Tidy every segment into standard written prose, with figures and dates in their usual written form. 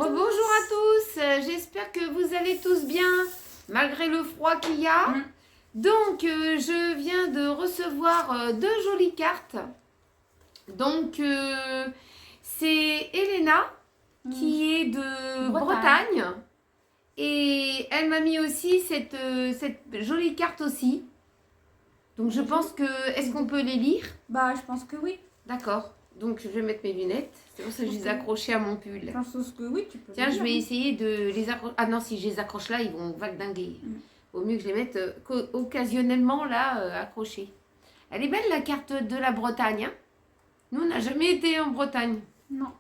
Rebonjour à tous, j'espère que vous allez tous bien, malgré le froid qu'il y a. Donc, je viens de recevoir deux jolies cartes. Donc, c'est Elena, qui est de Bretagne. Et elle m'a mis aussi cette jolie carte aussi. Donc, je pense que... Est-ce qu'on peut les lire? Bah, je pense que oui. D'accord. Donc, je vais mettre mes lunettes. C'est pour ça que je les ai accrochées à mon pull. Je pense que oui, tu peux. Tiens, je vais essayer de les accrocher. Ah non, si je les accroche là, ils vont vagdinguer. Vaut mieux que je les mette occasionnellement là, accrochées. Elle est belle la carte de la Bretagne. Hein. Nous, on n'a jamais été en Bretagne. Non.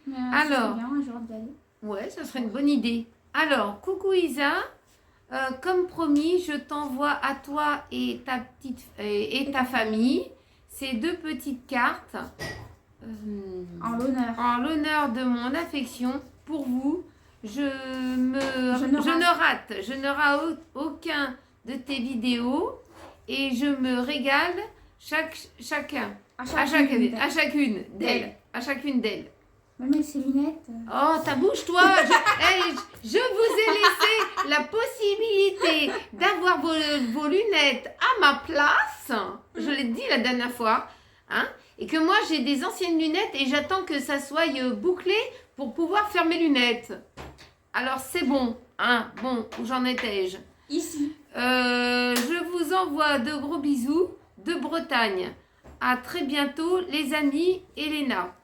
Mais, alors, bien, un jour d'aller. Ouais, ça serait une bonne idée. Alors, coucou Isa. Comme promis, je t'envoie à toi et ta petite et ta famille ces deux petites cartes en l'honneur. En l'honneur de mon affection pour vous. Je ne rate aucun de tes vidéos et je me régale à chacune d'elles. Mais ses lunettes. Oh, ta bouche, toi. Je vous ai laissé la possibilité d'avoir vos lunettes à ma place. Je l'ai dit la dernière fois. Hein, et que moi, j'ai des anciennes lunettes et j'attends que ça soit bouclé pour pouvoir faire mes lunettes. Alors, c'est bon. Hein, bon, où j'en étais-je? Ici. Je vous envoie de gros bisous de Bretagne. À très bientôt, les amis. Elena.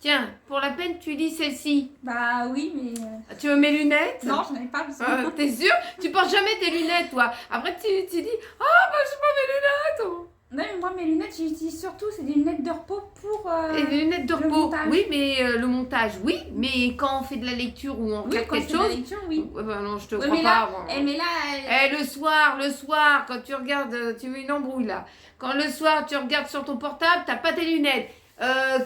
Tiens, pour la peine, tu lis celle-ci. Bah oui, mais... Tu veux mes lunettes? Non, je n'en ai pas besoin. T'es sûre? Tu portes jamais tes lunettes, toi. Après, tu dis, ah, bah, je pas mes lunettes. Non, mais moi, mes lunettes, j'utilise surtout, c'est des lunettes de repos pour... Et des lunettes de repos. montage. Oui, mais le montage, oui. Mais quand on fait de la lecture ou on regarde quelque chose... lecture, oui. Bah non, je te Oui, crois mais pas. là, mais là... Le soir, quand tu regardes, tu veux une embrouille, là. Quand le soir, tu regardes sur ton portable, t'as pas tes lunettes.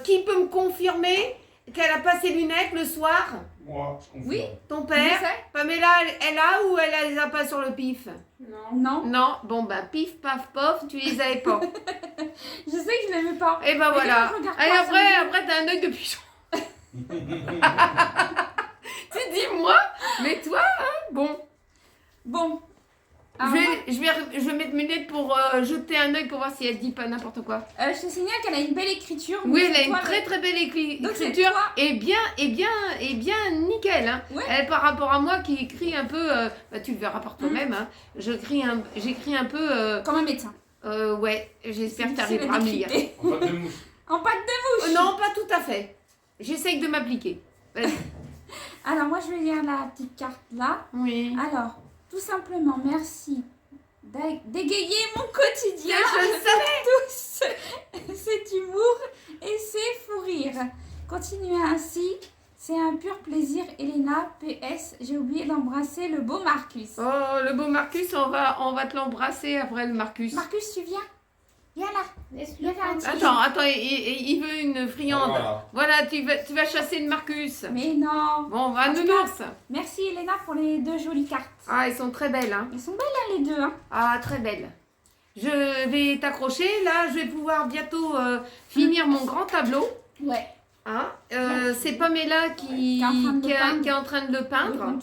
Qui peut me confirmer qu'elle a pas ses lunettes le soir? Moi, je confirme. Oui, ton père. Pamela, elle a ou elle les a pas sur le pif? Non. Non, bon bah pif, paf, pof, tu les avais pas. Je sais que je les mets pas. Et ben voilà. Et après t'as un œil de pigeon. Tu dis moi, mais toi, hein, bon. Je vais mettre mes lunettes pour jeter un œil pour voir si elle dit pas n'importe quoi. Je te signale qu'elle a une belle écriture. Oui, elle a une très belle écriture et bien nickel. Hein. Ouais. Elle, par rapport à moi qui écrit un peu, bah, tu le verras par toi-même. Hein, j'écris un peu. Comme un médecin. Ouais, j'espère que tu arriveras à me lire. En pâte de mouche. En pâte de mouche. Non, pas tout à fait. J'essaye de m'appliquer. Alors moi je vais lire la petite carte là. Oui. Alors, tout simplement, merci d'égayer mon quotidien. Je savais. Tous cet humour et ces fous rires. Continuez ainsi, c'est un pur plaisir. Elena, PS, j'ai oublié d'embrasser le beau Marcus. Oh, le beau Marcus, on va te l'embrasser après le Marcus. Marcus, tu viens? Viens là. Viens faire un petit Attends, il veut une friande. Voilà, tu vas chasser le Marcus. Mais non. Bon, on va à nounours. Merci Elena pour les deux jolies cartes. Ah, elles sont très belles, hein. Elles sont belles hein, les deux, hein. Ah, très belles. Je vais t'accrocher. Là, je vais pouvoir bientôt finir mon grand tableau. Ouais. Hein, c'est Pamela qui est en train de le peindre.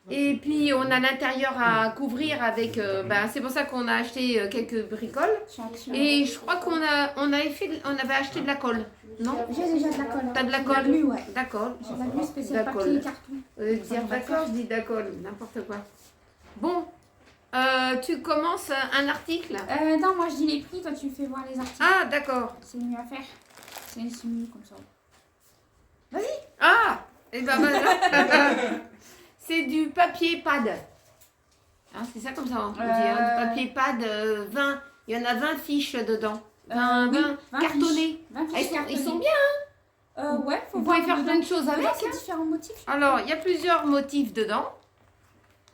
Et puis on a l'intérieur à couvrir avec. C'est pour ça qu'on a acheté quelques bricoles. Et je crois qu'on avait acheté de la colle. Non? J'ai déjà de la colle. T'as de la colle? De la glu, ouais. D'accord. J'ai de la glu spéciale papier et carton. Dire d'accord, je dis d'accord, n'importe quoi. Bon, tu commences un article? Non, moi je dis les prix, toi tu fais voir les articles. Ah, d'accord. C'est mieux à faire. C'est mieux comme ça. Vas-y. Ah, et ben voilà. C'est du papier pad. Hein, c'est ça comme ça, on dit. Hein, du papier pad, 20. Il y en a 20 fiches dedans. 20 cartonnés. Ils sont bien, hein? Ouais, vous pouvez faire plein de choses avec. C'est différents motifs. Alors, il y a plusieurs motifs dedans.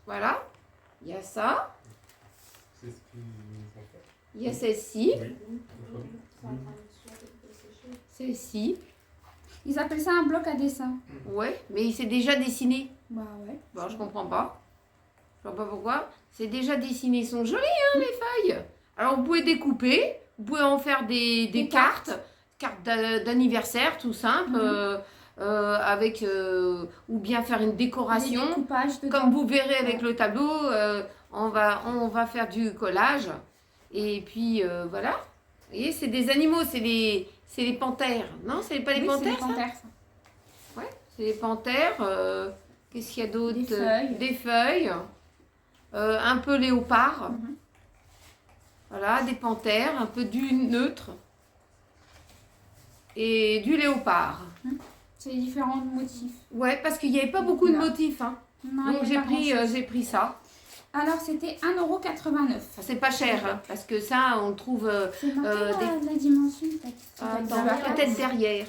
Voilà. Il y a ça. C'est ce qu'ils ont fait. Il y a celle-ci. Oui. Celle-ci. Ils appellent ça un bloc à dessin. Ouais, mais c'est déjà dessiné. Bah ouais. Bon, je comprends pas. Je vois pas pourquoi. C'est déjà dessiné. Ils sont jolis, hein, les feuilles. Alors, vous pouvez découper. Vous pouvez en faire des cartes. Cartes d'anniversaire, tout simple. avec ou bien faire une Des décoration. découpages dedans. Comme vous verrez avec le tableau, on va faire du collage. Et puis voilà. Vous voyez, c'est des animaux, c'est les panthères. Non, c'est pas les Oui, c'est panthères, les ça panthères, ça. Ouais, c'est les panthères. Qu'est-ce qu'il y a d'autre? Des feuilles. Des feuilles. Un peu léopard. Mhm. Voilà, des panthères, un peu du neutre. Et du léopard. C'est différents motifs. Ouais, parce qu'il n'y avait pas beaucoup de Là. motifs. Hein. Non, il y Donc a j'ai pas pris, grand-chose. ça. Alors, c'était 1,89 €. Ça, c'est pas cher, hein, parce que ça, on trouve C'est marqué des- la dimension, peut-être. attends, peut-être derrière.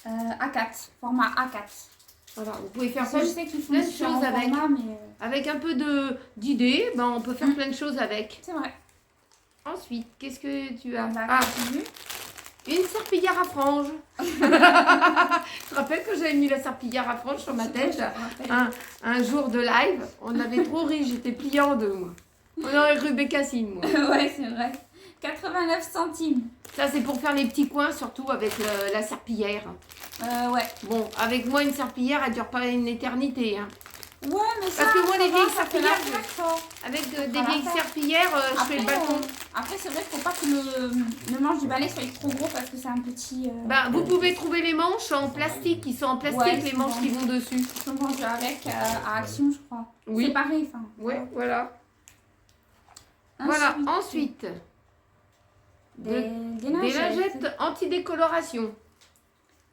A4, format A4. Voilà, vous pouvez faire Ça, je plein, sais qu'ils font plein de différents choses avec. formats, mais avec un peu d'idées, ben, on peut faire plein de choses avec. c'est vrai. Ensuite, qu'est-ce que tu as? On va Ah, continuer. une serpillière à franges. Je te rappelle que j'avais mis la serpillière à franges sur ma tête un jour de live. On avait trop ri, j'étais pliée en deux, moi. On aurait cru Bécassine, moi. Ouais, c'est vrai. 89 centimes. Ça, c'est pour faire les petits coins, surtout avec la serpillière. Ouais. Bon, avec moi, une serpillière, elle dure pas une éternité. Hein. Ouais, mais ça, Parce que moi, ça les va, vieilles ça fait serpillières, l'affaire, ça. Avec des va vieilles faire. serpillières, je fais le balcon. Après, c'est vrai qu'il faut pas que le manche du balai soit trop gros parce que c'est un petit. Ben, vous pouvez trouver les manches en plastique, qui sont en plastique, Ouais, les c'est manches bon. qui vont dessus. Ils sont vendus avec à Action, je crois. Oui. C'est pareil, enfin. Ouais, voilà. Voilà, ensuite, Des des lingettes. lingettes anti-décoloration.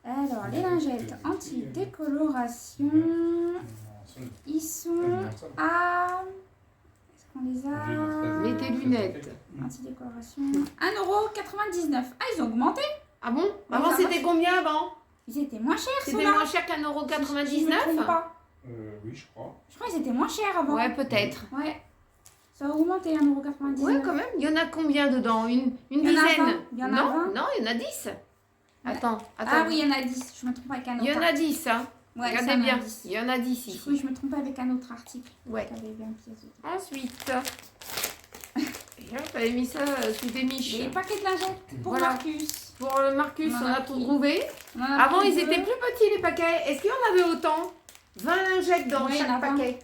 Alors, les lingettes anti-décoloration, ils sont à. Est-ce qu'on les a? Mets tes lunettes. Anti-décoloration. 1,99 €. Ah, ils ont augmenté. Ah bon? Ouais, Avant, ça c'était va. combien avant? Ils étaient moins chers, C'était ceux-là. moins cher qu'un Si je me trompe 1,99 pas. Oui, je crois. Je crois qu'ils étaient moins chers avant. Ouais, peut-être. Ouais. Ça a augmenté 1,99 €. Ouais, quand même. Il y en a combien dedans? Une Il y en a dizaine? 20. Il y en a non, 20. non, il y en a 10. Attends, attends. Ah oui, il y en a 10. Je me trompe avec un autre. Il y en a 10, hein. Ouais, Regardez ça, il y en a bien. 10. Il y en a 10 Oui, ici. je me trompe avec un autre article. Ouais. J'avais bien pièce. Ensuite, tu avais mis ça sous des miches. Les paquets de lingettes pour Voilà. Marcus. Pour le Marcus, On en on a a tout trouvé. On en a Avant, pris ils deux. étaient plus petits, les paquets. Est-ce qu'il y en avait autant? 20 lingettes dans Oui, il y en a chaque 20. paquet.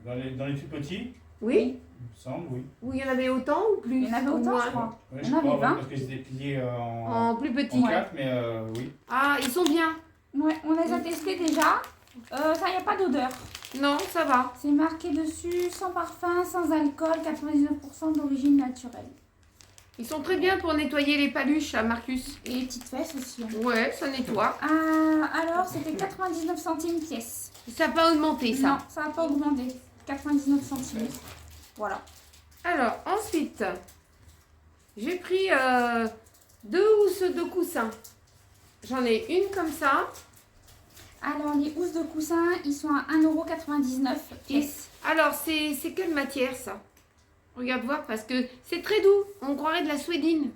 Dans les tout petits, Oui? il me semble, oui. Ou il y en avait autant ou plus? Il y en avait Ou autant, moins? je crois. Ouais, Il je y en avait crois, 20. parce qu'ils étaient pliés En plus petit. en 4, mais oui. Ah, ils sont bien. Ouais, on les a testés déjà. Ça, il n'y a pas d'odeur. Non, ça va. C'est marqué dessus, sans parfum, sans alcool, 99% d'origine naturelle. Ils sont très bien pour nettoyer les paluches, à Marcus. Et les petites fesses aussi. Hein. Ouais, ça nettoie. Alors, c'était 99 centimes pièce. Ça n'a pas augmenté, ça. Non, ça n'a pas augmenté. 99 centimes. Voilà. Alors, ensuite, j'ai pris 2 housses de coussins. J'en ai une comme ça. Alors, les housses de coussin, ils sont à 1,99 € pièce. Alors, c'est quelle matière, ça? Regarde voir, parce que c'est très doux. On croirait de la suédine.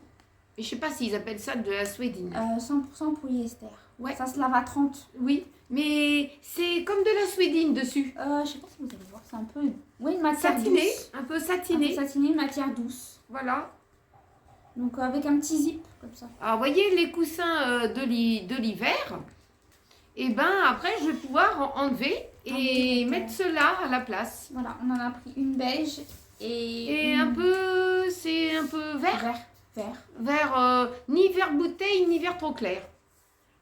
Et je sais pas s'ils appellent ça de la suédine. 100% polyester. Ouais. Ça se lave à 30. Oui, mais c'est comme de la suédine dessus. Je sais pas si vous allez voir, c'est un peu... Oui, une matière Satiné, douce. un peu Un peu satiné. satiné, une matière douce. Voilà. Donc, avec un petit zip, comme ça. Alors, vous voyez les coussins de l'hiver. Et ben après, je vais pouvoir enlever et Enlever, mettre ceux-là à la place. Voilà, on en a pris une beige et... Et une un peu, c'est un peu vert. vert. Vert, ni vert bouteille, ni vert trop clair.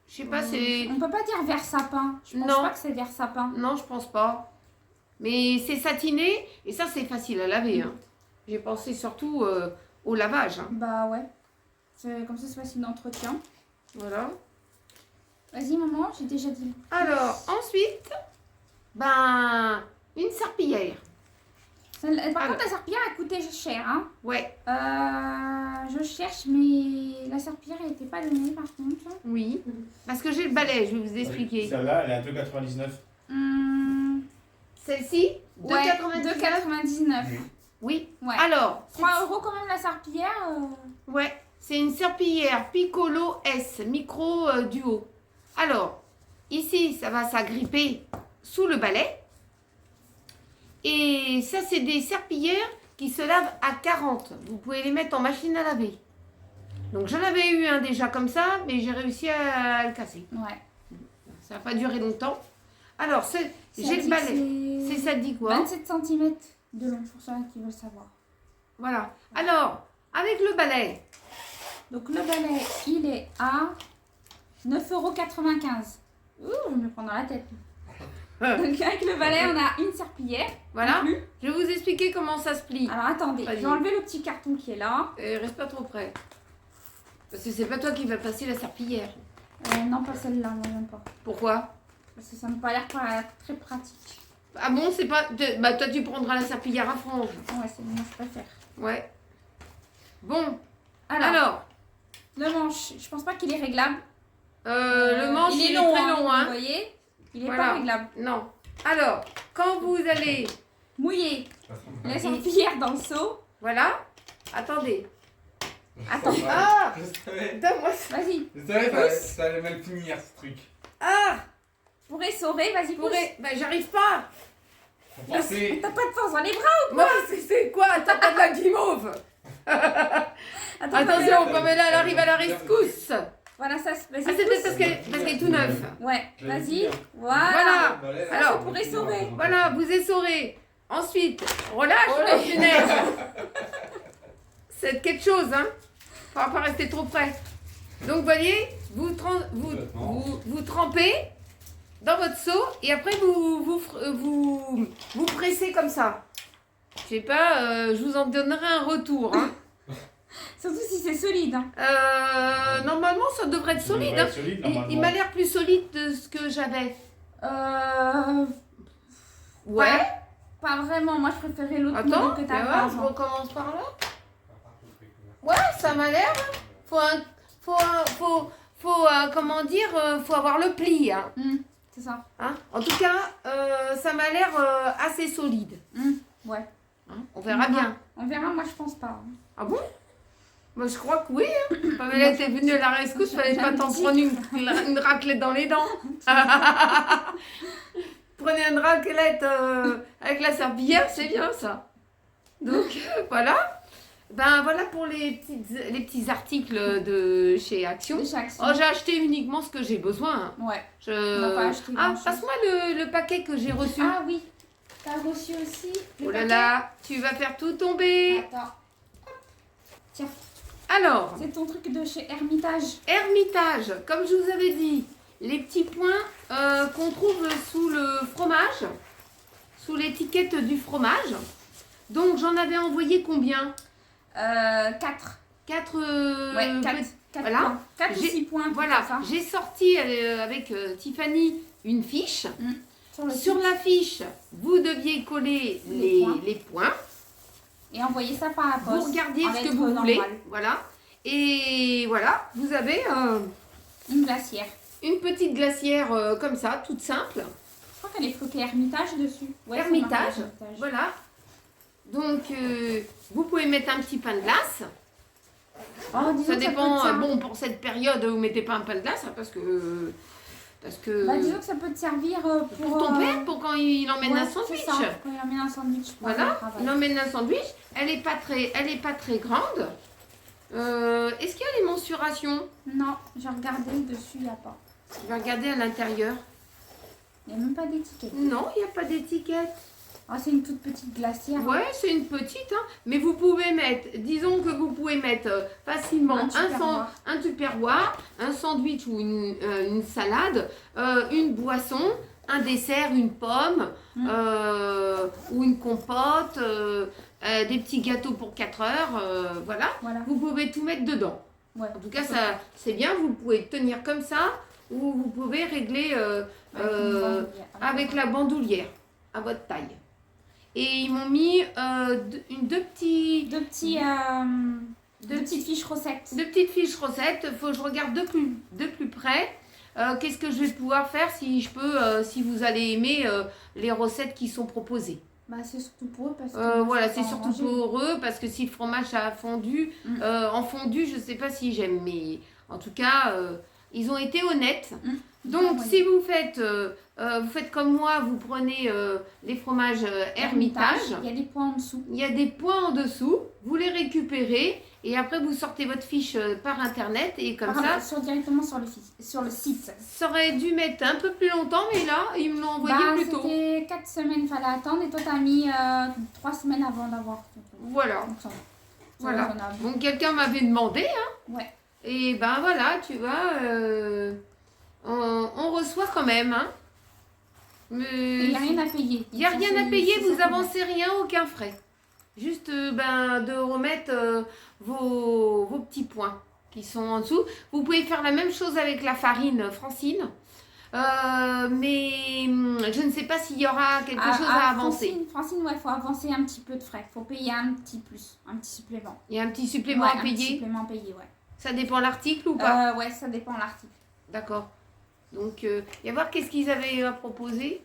Je sais pas, c'est... On peut pas dire vert sapin. Je pense Non. pas que c'est vert sapin. Non, je pense pas. Mais c'est satiné et ça, c'est facile à laver. Hein. J'ai pensé surtout au lavage. Hein. Bah ouais. Comme ça, c'est facile d'entretien. Voilà. Vas-y, maman, j'ai déjà dit. Alors, ensuite, ben, une serpillière. Par Alors. contre, la serpillière a coûté cher. Hein. Ouais, Je cherche, mais la serpillière, elle n'était pas donnée par contre. oui. Parce que j'ai le balai, je vais vous expliquer. Celle-là, elle est à 2,99. Celle-ci, Ouais, 2,99. 2,99. Oui. Oui. Ouais. Alors, 3 € quand même la serpillière. ouais, c'est une serpillière Piccolo S, micro duo. Alors, ici, ça va s'agripper sous le balai. Et ça, c'est des serpillières qui se lavent à 40. Vous pouvez les mettre en machine à laver. Donc, j'en avais eu un déjà comme ça, mais j'ai réussi à le casser. Ouais. Ça va pas durer longtemps. Alors, j'ai le balai. C'est ça dit quoi? 27 cm de long pour ceux qui veulent savoir. Voilà. Alors, avec le balai. Donc le balai, il est à 9,95 €. Ouh, je vais me prendre dans la tête. Donc avec le balai, on a une serpillière. Voilà. inclus. Je vais vous expliquer comment ça se plie. Alors attendez, je Vas-y. vais enlever le petit carton qui est là. Reste pas trop près. Parce que c'est pas toi qui vas passer la serpillière. Non, pas celle-là, moi j'aime pas. Pourquoi? Parce que ça me pas l'air pas très pratique. Ah bon, c'est pas... Bah toi tu prendras la serpillière à franges. Ouais, c'est moi je préfère. Ouais. Bon, Alors, alors le manche, je pense pas qu'il est réglable. le manche il est très long, Vous hein. voyez, il est Voilà. pas réglable. Non. Alors, quand vous allez... Mouiller la serpillière dans le seau. Voilà. Attendez. Attends. Ah, Je savais. donne-moi ça. Vas-y, Je savais que ça allait mal finir ce truc. Ah, pour essorer, vas-y, pousse. bah j'arrive pas. Faut penser. T'as pas de force dans les bras. Moi, c'est quoi? T'as pas de la guimauve? Attends, Attention, Pamela, elle arrive à la rescousse. Ah, Voilà, ça se. Vas-y, c'est peut-être pousse. parce qu'elle est tout neuf. Ouais, Je l'ai vas-y. dit, hein. Voilà. Voilà. Alors, pour essorer. Voilà, vous essorez. Ensuite, relâche la punaise. C'est quelque chose, hein. Faut pas rester trop près. Donc, vous voyez, vous trempez dans votre seau et après vous pressez comme ça. Je sais pas, je vous en donnerai un retour. Hein. Surtout si c'est solide. Hein. Normalement, ça devrait être solide. Ça devrait Hein. être solide, Il normalement. m'a l'air plus solide de ce que j'avais. Ouais. Pas vraiment. Moi, je préférais l'autre Attends, modèle que t'as tu par vois, je exemple. recommence par là. Ouais, ça m'a l'air. Comment dire, faut avoir le pli. Hein. C'est ça. Hein. En tout cas, ça m'a l'air assez solide. Ouais. Hein. On verra bien. On verra, moi, je pense pas. Hein. Ah bon? Moi, je crois que oui. Hein. Pamela était venue à la rescousse, fallait pas t'en prendre une raclette dans les dents. Prenez une raclette avec la serpillière, c'est bien ça. Donc voilà. Ben voilà pour les petits articles de chez Action. De chaque Oh, j'ai acheté uniquement ce que j'ai besoin. Hein. Ouais. Je... On va pas acheter Ah, grand-chose. passe-moi le paquet que j'ai reçu. Ah oui. T'as reçu aussi le Oh là paquet. là, tu vas faire tout tomber. Attends. Tiens, Alors, c'est ton truc de chez Hermitage. Hermitage, comme je vous avais dit, les petits points qu'on trouve sous le fromage, sous l'étiquette du fromage. Donc j'en avais envoyé combien? 4. 4 Ouais, 4. voilà. 4 ou J'ai- 6 points. Voilà, ça. j'ai sorti avec Tiffany une fiche. Sur le Sur site. la fiche, vous deviez coller les points. Et envoyer ça par la poste. Vous regardiez en ce que lettres vous voulez. normales. Voilà. Et voilà, vous avez Une glacière. une petite glacière comme ça, toute simple. Je crois qu'elle est floquée Hermitage dessus. Ouais, c'est Hermitage. marqué Hermitage. Voilà. Donc, vous pouvez mettre un petit pain de glace. Oh, disons Ça que dépend. peut te Bon, pour cette période, vous mettez pas un pain de glace hein, parce que Bah, disons que ça peut te servir pour ton père, pour quand il emmène ouais, un c'est sandwich. ça, quand il emmène un sandwich. pour aller au Voilà, travail. il emmène un sandwich. Elle est pas très grande. Est-ce qu'il y a les mensurations? Non, j'ai regardé dessus, il n'y a pas. Je vais regarder à l'intérieur. Il n'y a même pas d'étiquette. Non, il n'y a pas d'étiquette. Ah, c'est une toute petite glacière. Ouais, c'est une petite, hein, mais vous pouvez mettre, disons que vous pouvez mettre facilement Un tupperware. un tupperware, un sandwich ou une salade, une boisson, un dessert, une pomme ou une compote, des petits gâteaux pour 4 heures, voilà. Voilà. Vous pouvez tout mettre dedans. Ouais. En tout cas, ça, c'est bien, vous pouvez tenir comme ça ou vous pouvez régler avec la bandoulière à votre taille. Et ils m'ont mis deux petites petites fiches recettes. fiches recettes. Faut que je regarde de plus près. Qu'est-ce que je vais pouvoir faire si je peux, si vous allez aimer les recettes qui sont proposées. Bah, c'est surtout pour eux parce que Voilà, je peux c'est pas en surtout manger. pour eux parce que si le fromage a fondu, en fondu, je sais pas si j'aime, mais en tout cas, ils ont été honnêtes. Donc, oui. si vous faites comme moi, vous prenez les fromages Hermitage. Il y a des points en dessous. Il y a des points en dessous, vous les récupérez et après vous sortez votre fiche par internet et comme ça, Directement sur le site. ça aurait dû mettre un peu plus longtemps, mais là, ils me l'ont envoyé plus tôt. C'était 4 semaines, fallait attendre et toi t'as mis 3 semaines avant d'avoir. Voilà. Donc, ça va. C'est Voilà. raisonnable. Donc quelqu'un m'avait demandé, hein, Ouais. et ben voilà, tu vois, on reçoit quand même, hein. Il n'y a rien à payer. Il n'y a Ça, rien à c'est- payer, c'est vous ça. avancez rien, aucun frais. Juste de remettre vos petits points qui sont en dessous. Vous pouvez faire la même chose avec la farine, Francine. Mais je ne sais pas s'il y aura quelque chose à avancer. Francine, ouais, faut avancer un petit peu de frais. Faut payer un petit plus, un petit supplément. Il y a un petit supplément Ouais, à un petit payer. supplément à payer, ouais. Ça dépend de l'article ou pas? Ouais, ça dépend de l'article. D'accord. Donc, il y a voir qu'est-ce qu'ils avaient à proposer.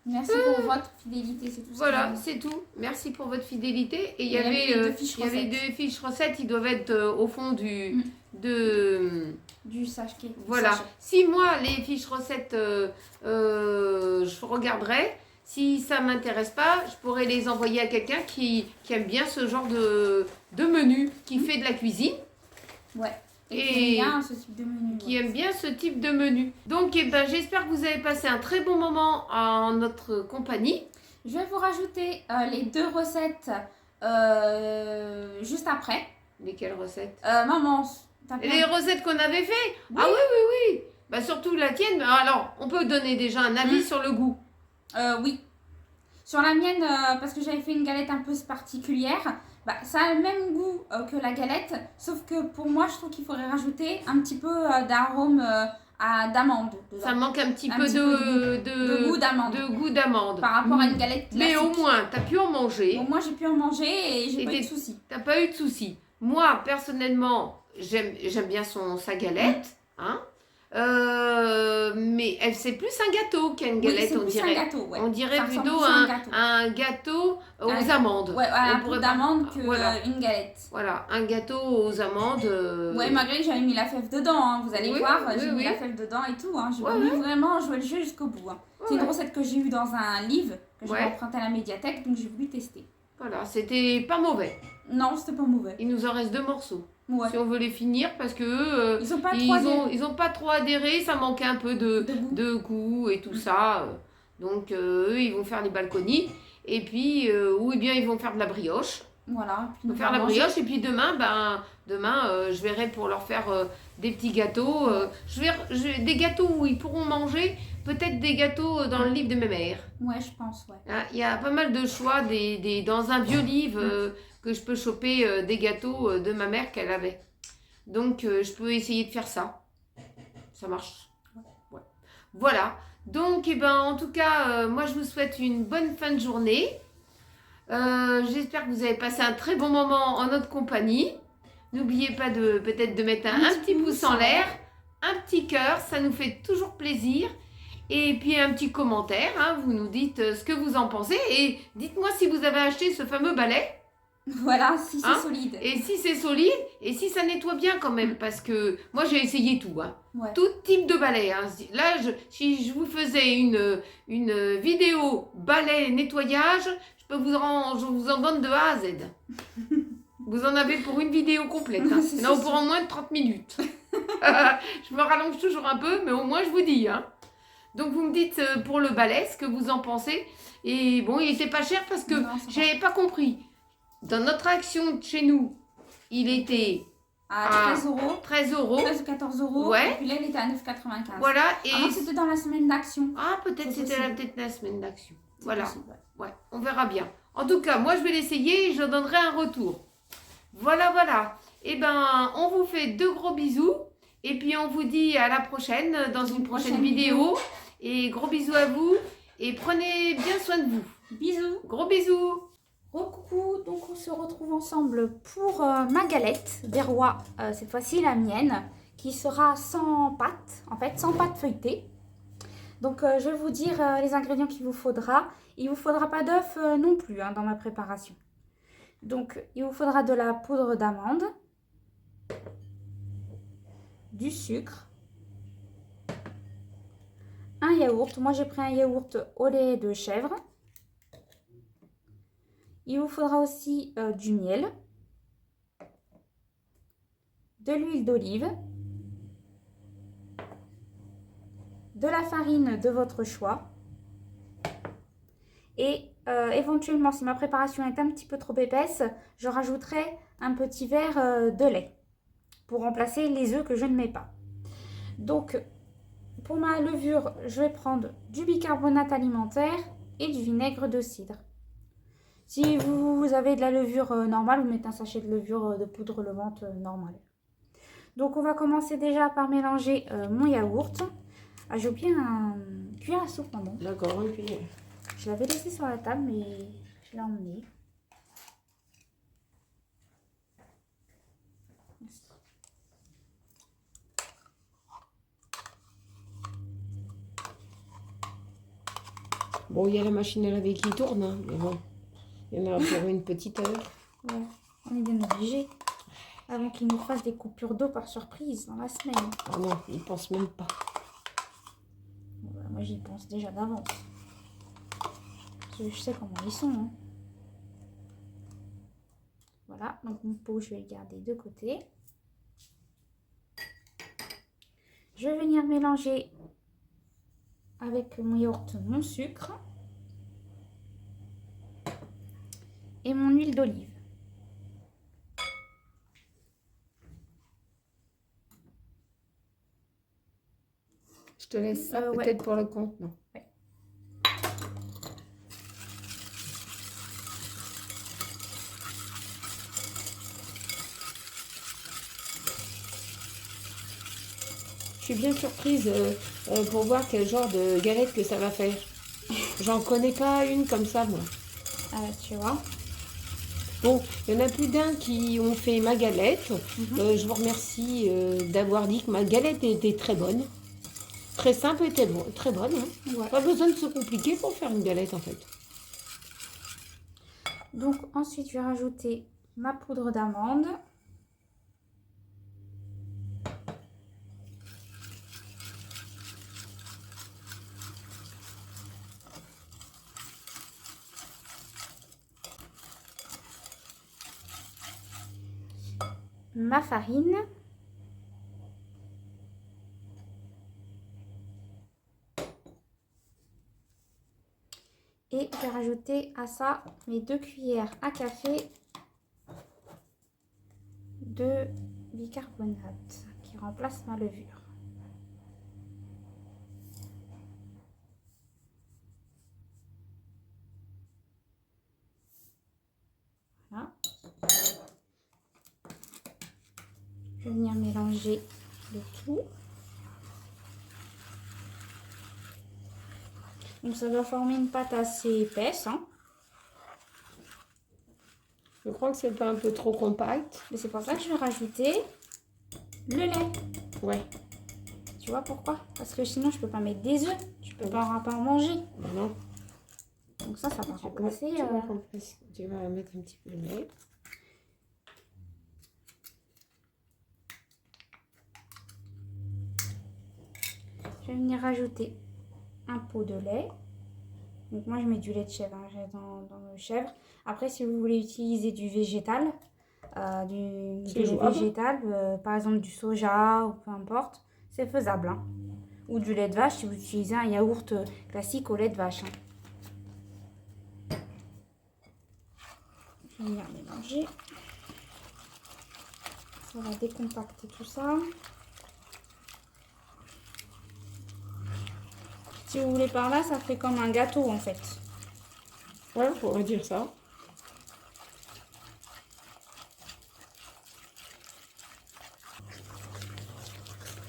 Merci pour votre fidélité, c'est tout. Voilà, ce c'est tout. Merci pour votre fidélité. Et il Il y avait deux fiches il y avait recettes. deux fiches recettes. Ils doivent être au fond Mm. de... Du sachet. Voilà. Si moi, les fiches recettes, je regarderai. Si ça ne m'intéresse pas, je pourrais les envoyer à quelqu'un qui aime bien ce genre de menu, qui fait de la cuisine, Ouais. Et Et bien ce type de menu. qui aime bien ce type de menu. Donc, eh ben, j'espère que vous avez passé un très bon moment en notre compagnie. Je vais vous rajouter les 2 recettes juste après. Lesquelles recettes? Maman, t'as Et plein les recettes qu'on avait fait? Oui. Ah oui. Bah, surtout la tienne. Alors, on peut donner déjà un avis sur le goût. Oui. Sur la mienne, parce que j'avais fait une galette un peu particulière, bah, ça a le même goût que la galette, sauf que pour moi, je trouve qu'il faudrait rajouter un petit peu d'arôme d'amande dedans. Ça manque un petit Un peu petit peu de goût d'amande. de goût d'amande. Par rapport à une galette classique. Mais au moins, tu as pu en manger. Bon, moi, j'ai pu en manger et j'ai Et pas eu de des- soucis. T'as pas eu de soucis. Moi, personnellement, j'aime bien sa galette. Hein. Mais c'est plus un gâteau qu'une Oui, galette, c'est on plus dirait. un gâteau, ouais. On dirait Ça ressemble plutôt plus à un gâteau. un gâteau aux Un- amandes. Ouais, On un pourrait peu pas- d'amande que Voilà. une galette. Voilà, un gâteau aux amandes. Ouais, malgré que j'avais mis la fève dedans, hein, vous allez Oui, voir, oui, j'ai mis oui. la fève dedans et tout. Hein, j'ai Ouais, voulu vraiment jouer le jeu jusqu'au bout. Hein. C'est une Ouais. recette que j'ai eue dans un livre que j'ai Ouais. emprunté à la médiathèque, donc j'ai voulu tester. Voilà, c'était pas mauvais. Non, c'était pas mauvais. Il nous en reste 2 morceaux. Ouais. Si on veut les finir, parce que eux, Ils ont pas trop ils ont pas trop adhéré, ça manquait un peu de goût. goût et tout ça. Donc eux, ils vont faire les balconis. Et puis, ou bien ils vont faire de la brioche. Voilà. Puis Ils vont nous faire la manger. brioche. Et puis demain, je verrai pour leur faire des petits gâteaux. Des gâteaux où ils pourront manger. Peut-être des gâteaux dans le livre de mes mères. Ouais, je pense, ouais. Hein, il y a pas mal de choix dans un vieux livre que je peux choper des gâteaux de ma mère qu'elle avait. Donc, je peux essayer de faire ça. Ça marche. Ouais. Voilà. Donc, en tout cas, moi, je vous souhaite une bonne fin de journée. J'espère que vous avez passé un très bon moment en notre compagnie. N'oubliez pas peut-être de mettre un petit pouce en l'air, un petit cœur, ça nous fait toujours plaisir. Et puis un petit commentaire, hein, vous nous dites ce que vous en pensez. Et dites-moi si vous avez acheté ce fameux balai. Voilà, si c'est Hein solide. Et si c'est solide, et si ça nettoie bien quand même. Parce que moi j'ai essayé tout. Hein. Ouais. Tout type de balai. Hein. Là, si je vous faisais une vidéo balai nettoyage, je vous en donne de A à Z. Vous en avez pour une vidéo complète. Hein. C'est Non, sûr. pour en moins de 30 minutes. Je me rallonge toujours un peu, mais au moins je vous dis. Hein. Donc vous me dites pour le balai ce que vous en pensez. Et bon, il était pas cher parce que Non, ça va. j'avais pas compris. Dans notre action de chez nous, il était À 13 euros. 13 euros. 13 ou 14 euros. Ouais. Et puis là, il était à 9,95. Voilà. Et Ah non, c'était dans la semaine d'action. peut-être C'est c'était possible. peut-être la semaine d'action. C'est Voilà. possible, ouais. Ouais, on verra bien. En tout cas, moi je vais l'essayer et je donnerai un retour. Voilà. Et on vous fait 2 gros bisous. Et puis on vous dit à la prochaine dans une prochaine vidéo. Et gros bisous à vous. Et prenez bien soin de vous. Bisous. Gros bisous. Coucou, donc on se retrouve ensemble pour ma galette des rois, cette fois-ci la mienne, qui sera sans pâte, en fait sans pâte feuilletée. Donc je vais vous dire les ingrédients qu'il vous faudra. Il ne vous faudra pas d'œuf non plus hein, dans ma préparation. Donc il vous faudra de la poudre d'amande, du sucre, yaourt. Moi, j'ai pris un yaourt au lait de chèvre. Il vous faudra aussi du miel, de l'huile d'olive, de la farine de votre choix et éventuellement, si ma préparation est un petit peu trop épaisse, je rajouterai un petit verre de lait pour remplacer les œufs que je ne mets pas. Donc, pour ma levure, je vais prendre du bicarbonate alimentaire et du vinaigre de cidre. Si vous avez de la levure normale, vous mettez un sachet de levure de poudre levante normale. Donc, on va commencer déjà par mélanger mon yaourt. Ah, j'ai oublié un cuillère à soupe, maman. D'accord, une cuillère. Je l'avais laissé sur la table, mais je l'ai emmené. Merci. Bon, il y a la machine à laver qui tourne, hein, mais bon, il y en a pour une petite heure. Ouais, on est bien obligé. Avant qu'ils nous fassent des coupures d'eau par surprise dans la semaine. Ah non, ils pensent même pas. Voilà, moi, j'y pense déjà d'avance. Parce que je sais comment ils sont. Hein. Voilà, donc mon pot, je vais le garder de côté. Je vais venir mélanger avec mon yaourt mon sucre et mon huile d'olive. Je te laisse ça ouais. peut-être pour le compte, non? Ouais. Je suis bien surprise pour voir quel genre de galette que ça va faire. J'en connais pas une comme ça, moi. Tu vois. Bon, il y en a plus d'un qui ont fait ma galette. Je vous remercie d'avoir dit que ma galette était très bonne. Très simple et très bonne. Hein. Ouais. Pas besoin de se compliquer pour faire une galette, en fait. Donc ensuite, je vais rajouter ma poudre d'amande. Ma farine. Et je vais rajouter à ça mes 2 cuillères à café de bicarbonate qui remplace ma levure. Voilà. Je vais venir mélanger le tout. Donc ça va former une pâte assez épaisse. Hein. Je crois que c'est pas un peu trop compact. Mais c'est pour ça que je vais rajouter le lait. Ouais. Tu vois pourquoi? Parce que sinon je peux pas mettre des œufs. Tu peux pas en manger. Non. Donc ça va remplacer. Tu vas mettre un petit peu de lait. Je vais venir rajouter un pot de lait. Donc moi je mets du lait de chèvre hein, dans le chèvre. Après si vous voulez utiliser du végétal, par exemple du soja ou peu importe, c'est faisable. Hein. Ou du lait de vache si vous utilisez un yaourt classique au lait de vache. Hein. Je vais venir mélanger. Ça va décompacter tout ça. Si vous voulez par là, ça fait comme un gâteau en fait. Ouais, on pourrait dire ça.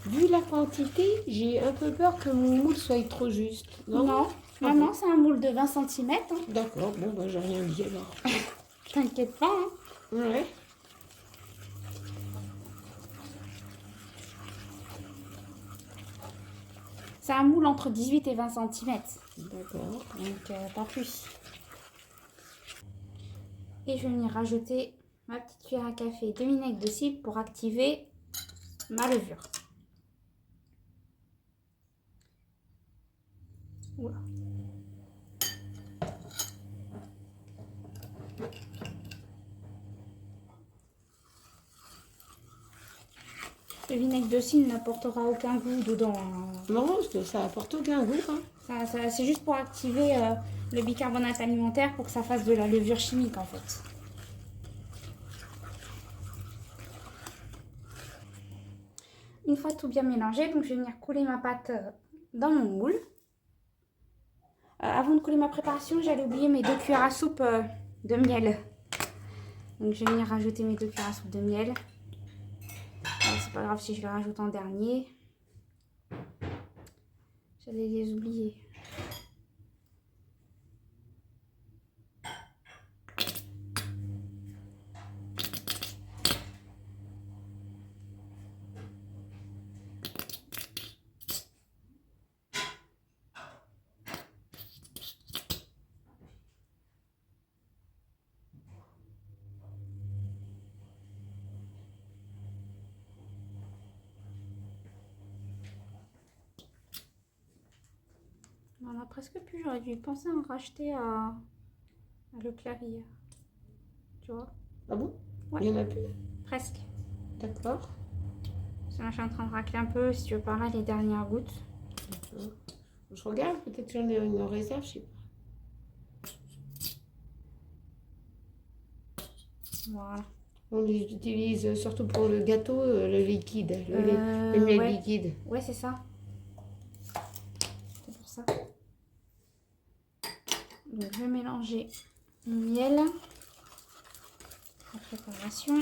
Vu la quantité, j'ai un peu peur que mon moule soit trop juste. Non, maman, c'est un moule de 20 cm. Hein. D'accord, bon, bah, j'ai rien dit alors. T'inquiète pas. Hein. Ouais. C'est un moule entre 18 et 20 cm. D'accord. Donc, pas plus. Et je vais venir rajouter ma petite cuillère à café de vinaigre de cidre pour activer ma levure. Oula. Le vinaigre de cidre n'apportera aucun goût dedans. Non, ça apporte aucun goût. Hein. C'est juste pour activer le bicarbonate alimentaire pour que ça fasse de la levure chimique en fait. Une fois tout bien mélangé, donc je vais venir couler ma pâte dans mon moule. Avant de couler ma préparation, j'allais oublier mes 2 cuillères à soupe de miel. Donc je vais venir rajouter mes 2 cuillères à soupe de miel. C'est pas grave si je le rajoute en dernier. J'allais les oublier. On a presque plus, j'aurais dû penser à en racheter à Leclerc hier. Tu vois? Ah bon? Ouais. Il y en a plus? Presque. D'accord. Là, je suis en train de racler un peu, si tu veux pareil, les dernières gouttes. D'accord. Je regarde, peut-être que j'en ai une en réserve, je sais pas. Voilà. On les utilise surtout pour le gâteau, le liquide, le miel ouais. liquide. Ouais, c'est ça. C'est pour ça. Donc, je vais mélanger le miel, la préparation.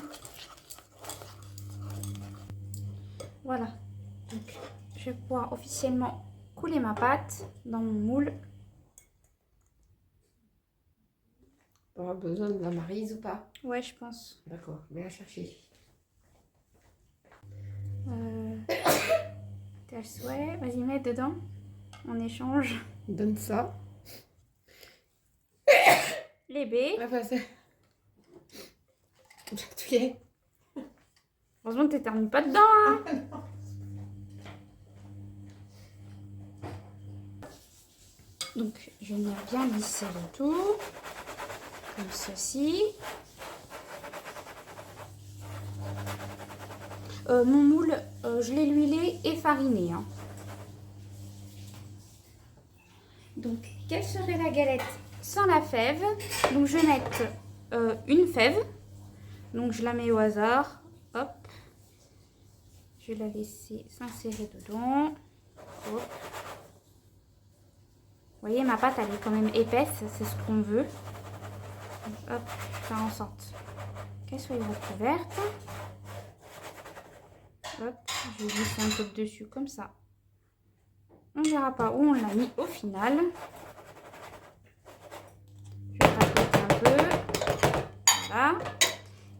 Voilà. Donc, je vais pouvoir officiellement couler ma pâte dans mon moule. On aura besoin de la maryse ou pas? Ouais, je pense. D'accord, je vais la chercher. T'as le souhait. Vas-y, mets dedans. On échange. Donne ça. Les baies. Ah bah c'est... Tu es. Heureusement que t'éternues pas dedans, hein. Donc, je vais venir bien lisser le tout. Comme ceci. Mon moule, je l'ai huilé et fariné. Hein. Donc, quelle serait la galette sans la fève? Donc, je vais mettre une fève. Donc, je la mets au hasard. Hop. Je vais la laisser s'insérer dedans. Hop. Vous voyez, ma pâte, elle est quand même épaisse. C'est ce qu'on veut. Donc, hop, faire en sorte qu'elle soit recouverte. Hop, je vais glisser un peu dessus comme ça. On ne verra pas où on l'a mis au final. Je tapote un peu. Voilà.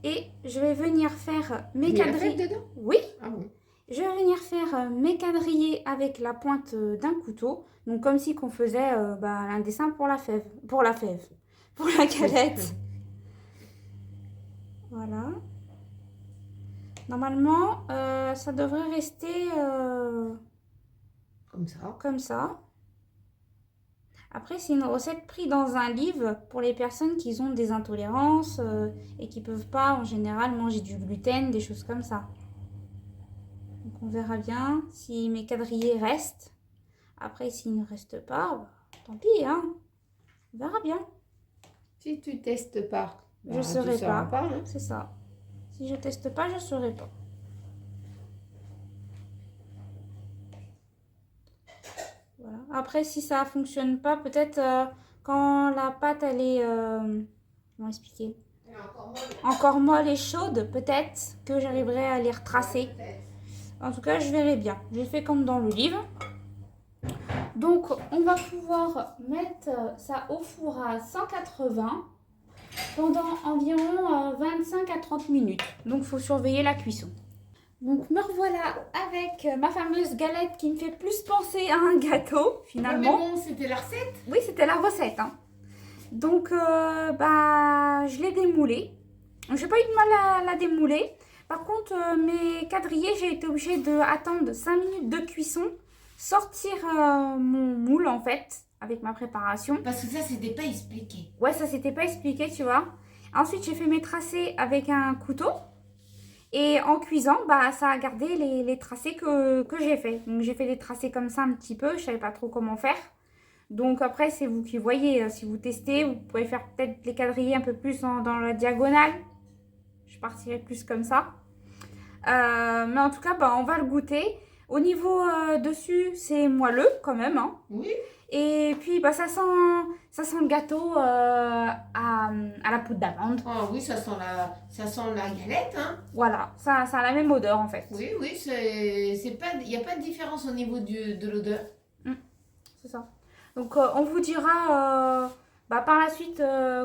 Et je vais venir faire mes quadrilles. dedans? Oui. Ah bon. Je vais venir faire mes quadrillés avec la pointe d'un couteau. Donc comme si qu'on faisait un dessin pour la fève. Pour la fève. Pour la galette. Voilà. Normalement, ça devrait rester Comme ça. comme ça. Après, c'est une recette prise dans un livre pour les personnes qui ont des intolérances et qui ne peuvent pas en général manger du gluten, des choses comme ça. Donc on verra bien si mes quadrillés restent. Après, s'ils ne restent pas, bah, tant pis, hein. On verra bien. Si tu testes pas, Je ne saurai pas. Hein. C'est ça. Si je teste pas, je ne saurai pas. Voilà. Après, si ça fonctionne pas, peut-être quand la pâte elle est comment expliquer, encore molle et chaude, peut-être que j'arriverai à les retracer. En tout cas, je verrai bien. J'ai fait comme dans le livre. Donc, on va pouvoir mettre ça au four à 180 pendant environ 25 à 30 minutes. Donc, il faut surveiller la cuisson. Donc, me revoilà avec ma fameuse galette qui me fait plus penser à un gâteau, finalement. Mais bon, c'était la recette. Oui, c'était la recette. Hein. Donc, je l'ai démoulée. Je n'ai pas eu de mal à la démouler. Par contre, mes quadrillés, j'ai été obligée d'attendre 5 minutes de cuisson sortir mon moule en fait avec ma préparation. Parce que ça, c'était pas expliqué. Ouais, ça s'était pas expliqué, tu vois. Ensuite, j'ai fait mes tracés avec un couteau. Et en cuisant, bah, ça a gardé les tracés que j'ai fait. Donc, j'ai fait les tracés comme ça un petit peu. Je savais pas trop comment faire. Donc, après, c'est vous qui voyez. Si vous testez, vous pouvez faire peut-être les quadrillés un peu plus dans la diagonale. Je partirai plus comme ça. Mais en tout cas, bah, on va le goûter. Au niveau dessus, c'est moelleux quand même. Hein. Oui. Et puis, bah, ça sent le gâteau à la poudre d'amande. Oh, oui, ça sent la galette, hein. Voilà, ça a la même odeur en fait. Oui, oui, c'est pas, il n'y a pas de différence au niveau de l'odeur. C'est ça. Donc, on vous dira bah, par la suite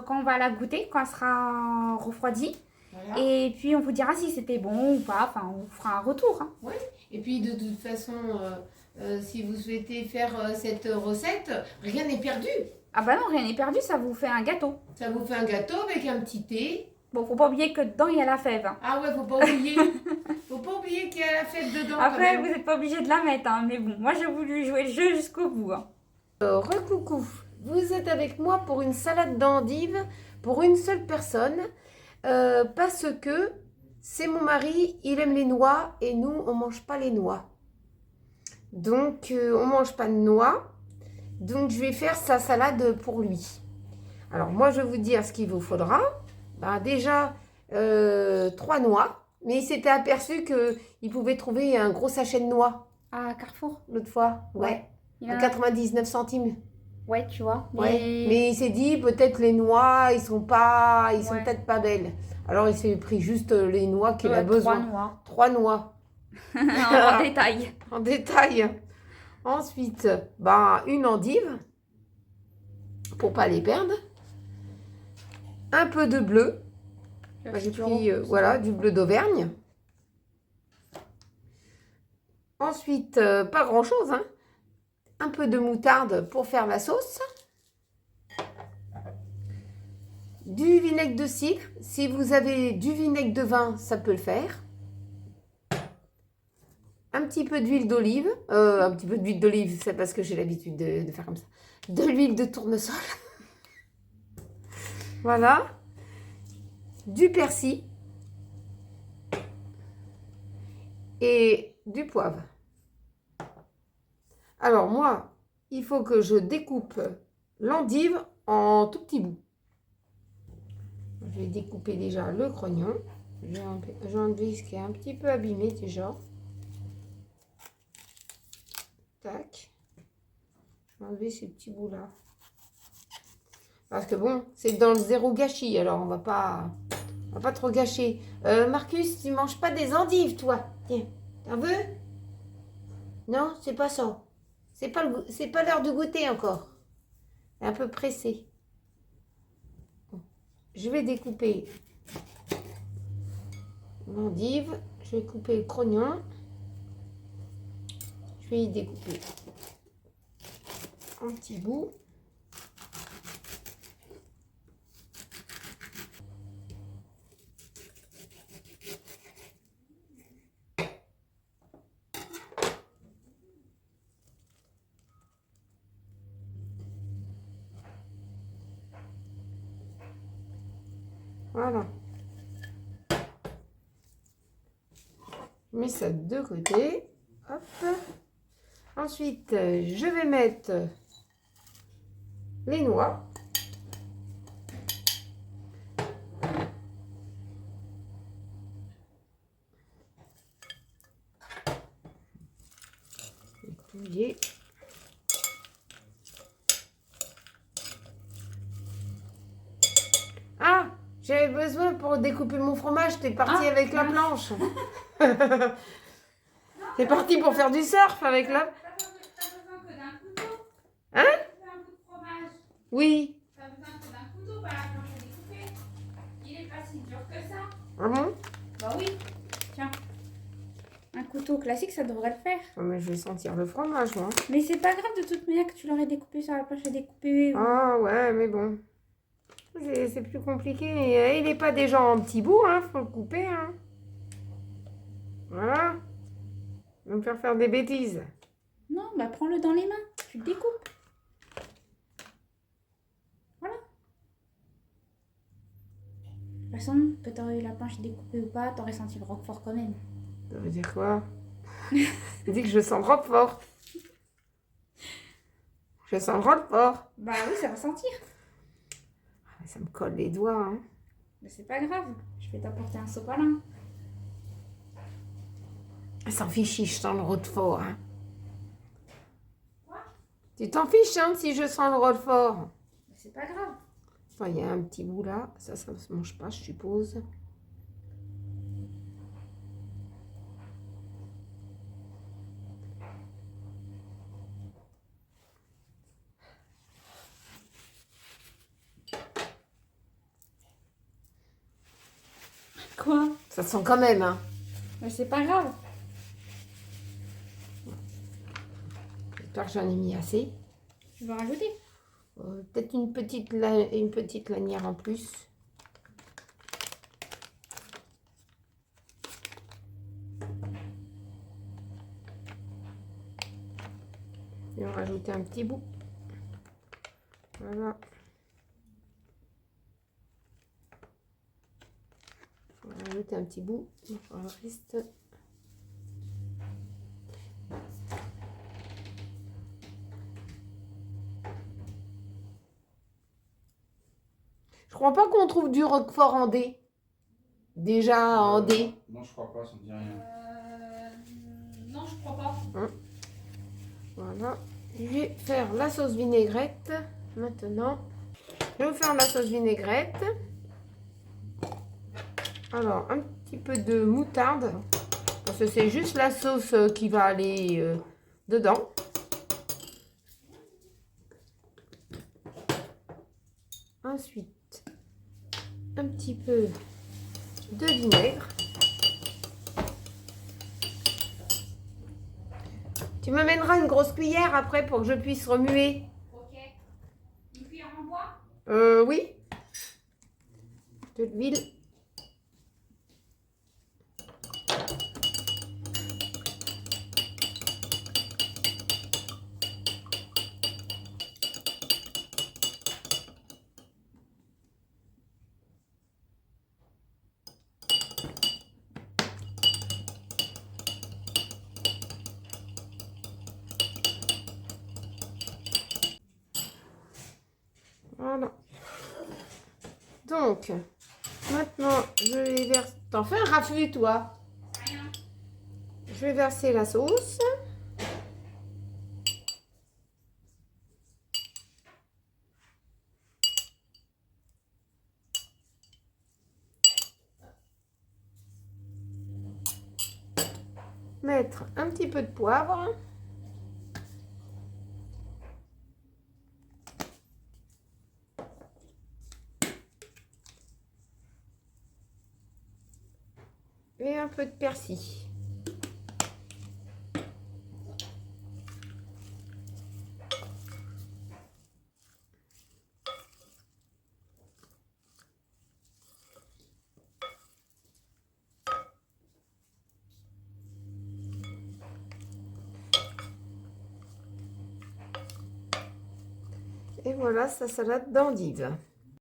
quand on va la goûter, quand elle sera refroidie. Voilà. Et puis, on vous dira si c'était bon ou pas. Enfin, on vous fera un retour. Hein. Et puis, de toute façon, si vous souhaitez faire cette recette, rien n'est perdu. Ah bah non, rien n'est perdu, ça vous fait un gâteau. Ça vous fait un gâteau avec un petit thé. Bon, faut pas oublier que dedans, il y a la fève. Hein. Ah ouais, faut pas oublier. Faut pas oublier qu'il y a la fête dedans. Après, quand vous même. n'êtes pas obligé de la mettre. Hein. Mais bon, moi, j'ai voulu jouer le jeu jusqu'au bout. Hein. Recoucou, vous êtes avec moi pour une salade d'endives pour une seule personne parce que c'est mon mari, il aime les noix et nous on mange pas les noix. Donc on mange pas de noix, donc je vais faire sa salade pour lui. Alors moi je vais vous dire ce qu'il vous faudra. Ben, déjà 3 noix, mais il s'était aperçu qu'il pouvait trouver un gros sachet de noix À Carrefour. l'autre fois, ouais. Il y en À a- 99 centimes. Ouais, tu vois. Ouais. Mais il s'est dit peut-être les noix, ils sont Ouais. peut-être pas belles. Alors il s'est pris juste les noix qu'il a 3 besoin. noix. 3 noix En détail. en détail. Ensuite, bah, une endive pour pas les perdre. Un peu de bleu. Moi, j'ai pris voilà, du bleu d'Auvergne. Ensuite, pas grand-chose, hein. Un peu de moutarde pour faire la sauce. Du vinaigre de cidre. Si vous avez du vinaigre de vin, ça peut le faire. Un petit peu d'huile d'olive. Un petit peu d'huile d'olive, c'est parce que j'ai l'habitude de faire comme ça. De l'huile de tournesol. Voilà. Du persil. Et du poivre. Alors moi, il faut que je découpe l'endive en tout petits bouts. Je vais découper déjà le crognon. J'ai enlevé ce qui est un petit peu abîmé déjà. Tac. Je vais enlever ces petits bouts-là. Parce que bon, c'est dans le zéro gâchis, alors on va pas trop gâcher. Marcus, tu manges pas des endives, toi? Tiens, t'en veux? Non, c'est pas ça. C'est pas l'heure de goûter encore. C'est un peu pressé. Bon. Je vais découper l'endive. Je vais couper le crognon. Je vais y découper un petit bout. Voilà. Je mets ça de côté. Hop. Ensuite, je vais mettre les noix. Plier. Ah, j'avais besoin pour découper mon fromage. T'es parti avec la planche. T'es parti pour faire du surf avec la... T'as besoin que d'un couteau. Hein? Tu fais un bout de fromage. Oui. T'as besoin que d'un couteau, pas la planche à découper. Il est pas si dur que ça. Ah bon? Bah oui. Tiens. Un couteau classique, ça devrait le faire. Oh, mais je vais sentir le fromage, moi. Mais c'est pas grave de toute manière que tu l'aurais découpé sur la planche à découper. Ah ouais, mais bon. C'est plus compliqué. Et, il n'est pas déjà en petits bouts, hein. Faut le couper, hein. Voilà. Va me faire des bêtises. Non, bah prends-le dans les mains. Tu le découpes. Voilà. De toute façon, que t'aurais eu la planche découpée ou pas, t'aurais senti le roquefort quand même. Ça veut dire quoi? Dis que je sens le roquefort. Je sens le roquefort. Bah oui, ça va sentir. Ah, ça me colle les doigts. Hein. Mais c'est pas grave. Je vais t'apporter un sopalin. Ça s'en fiche si je sens le roquefort. Hein. Tu t'en fiches hein, si je sens le roquefort. Mais c'est pas grave. Enfin, il y a un petit bout là. Ça ne se mange pas, je suppose. Quoi? Ça sent quand même. Hein. Mais c'est pas grave. J'espère que j'en ai mis assez. Tu veux rajouter? Peut-être une petite lanière en plus. Et on va rajouter un petit bout. Voilà. On va rajouter un petit bout. On reste. Je crois pas qu'on trouve du roquefort en dés. Déjà en dés. Non, je crois pas, ça me dit rien. Non, je crois pas. Voilà. Je vais faire la sauce vinaigrette maintenant. Je vais vous faire la sauce vinaigrette. Alors, un petit peu de moutarde. Parce que c'est juste la sauce qui va aller dedans. Ensuite, un petit peu de vinaigre. Tu me mèneras une grosse cuillère après pour que je puisse remuer. Ok. Une cuillère en bois? Oui. De l'huile. Voilà. Donc, maintenant, je vais verser... T'en fais un raffut, toi? Rien. Je vais verser la sauce. Mettre un petit peu de poivre. Et un peu de persil. Et voilà sa salade d'endive.